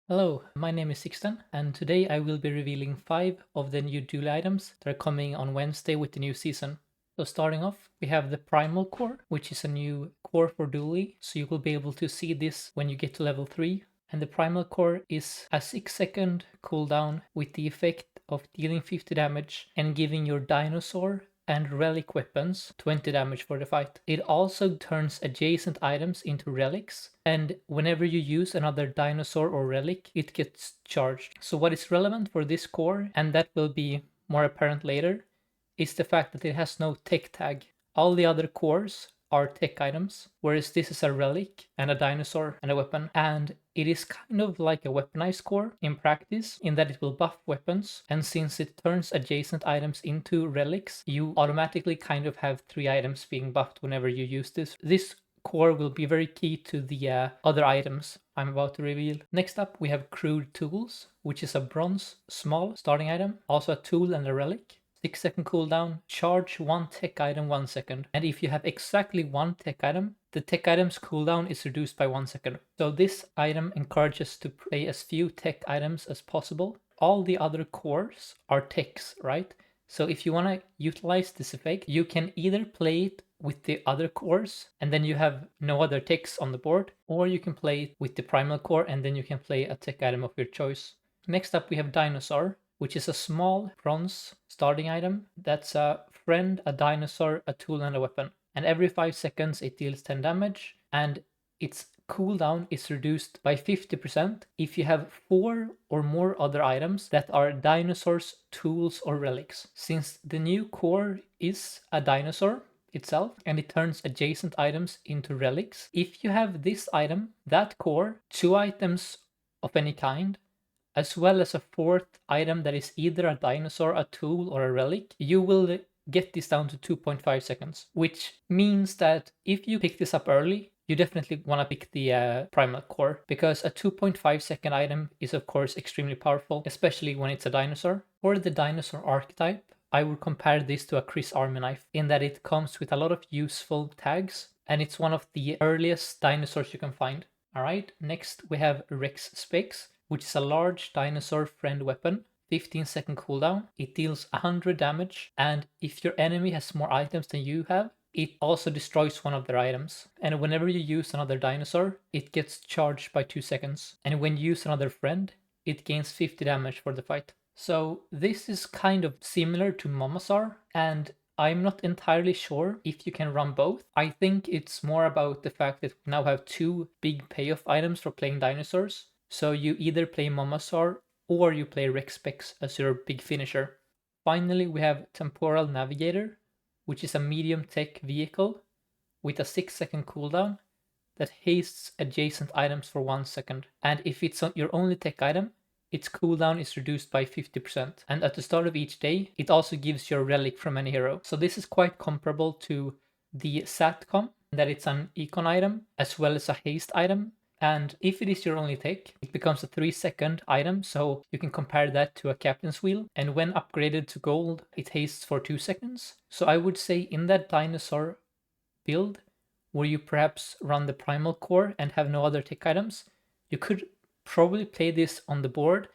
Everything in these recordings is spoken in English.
Hello, my name is Sixten, and today I will be revealing 5 of the new Dooley items that are coming on Wednesday with the new season. So starting off, we have the Primal Core, which is a new core for Dooley, so you will be able to see this when you get to level 3. And the Primal Core is a 6-second cooldown with the effect of dealing 50 damage and giving your Dinosaur and relic weapons 20 damage for the fight. It also turns adjacent items into relics, and whenever you use another dinosaur or relic, it gets charged. So what is relevant for this core, and that will be more apparent later, is the fact that it has no tech tag. All the other cores are tech items, whereas this is a relic and a dinosaur and a weapon. And it is kind of like a weaponized core in practice, in that it will buff weapons, and since it turns adjacent items into relics, you automatically kind of have 3 items being buffed whenever you use this. This core will be very key to the other items I'm about to reveal. Next up, we have Crude Tools, which is a bronze small starting item, also a tool and a relic. 6-second cooldown, charge 1 tech item 1 second. And if you have exactly 1 tech item, the tech item's cooldown is reduced by 1 second. So this item encourages to play as few tech items as possible. All the other cores are techs, right? So if you want to utilize this effect, you can either play it with the other cores and then you have no other techs on the board, or you can play it with the Primal Core and then you can play a tech item of your choice. Next up, we have Dinosaur, which is a small bronze starting item that's a friend, a dinosaur, a tool, and a weapon. And every 5 seconds it deals 10 damage, and its cooldown is reduced by 50% if you have 4 or more other items that are dinosaurs, tools, or relics. Since the new core is a dinosaur itself and it turns adjacent items into relics, if you have this item, that core, 2 items of any kind, as well as a 4th item that is either a dinosaur, a tool, or a relic, you will get this down to 2.5 seconds, which means that if you pick this up early, you definitely want to pick the Primal Core, because a 2.5 second item is of course extremely powerful, especially when it's a dinosaur. For the dinosaur archetype, I would compare this to a Chris Army knife, in that it comes with a lot of useful tags, and it's one of the earliest dinosaurs you can find. Alright, next we have Rexpec, which is a large dinosaur friend weapon, 15-second cooldown. It deals 100 damage, and if your enemy has more items than you have, it also destroys one of their items. And whenever you use another dinosaur, it gets charged by 2 seconds. And when you use another friend, it gains 50 damage for the fight. So this is kind of similar to Momazar, and I'm not entirely sure if you can run both. I think it's more about the fact that we now have 2 big payoff items for playing dinosaurs. So you either play Momazar or you play Rexpec as your big finisher. Finally, we have Temporal Navigator, which is a medium tech vehicle with a 6-second cooldown that hastes adjacent items for 1 second. And if it's your only tech item, its cooldown is reduced by 50%. And at the start of each day, it also gives you a relic from any hero. So this is quite comparable to the Satcom, that it's an econ item as well as a haste item. And if it is your only tech, it becomes a 3-second item, so you can compare that to a captain's wheel. And when upgraded to gold, it hastes for 2 seconds. So I would say in that dinosaur build, where you perhaps run the Primal Core and have no other tech items, you could probably play this on the board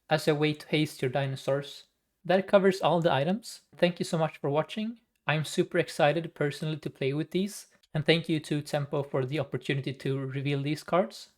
as a way to haste your dinosaurs. That covers all the items. Thank you so much for watching. I'm super excited personally to play with these. And thank you to Tempo for the opportunity to reveal these cards.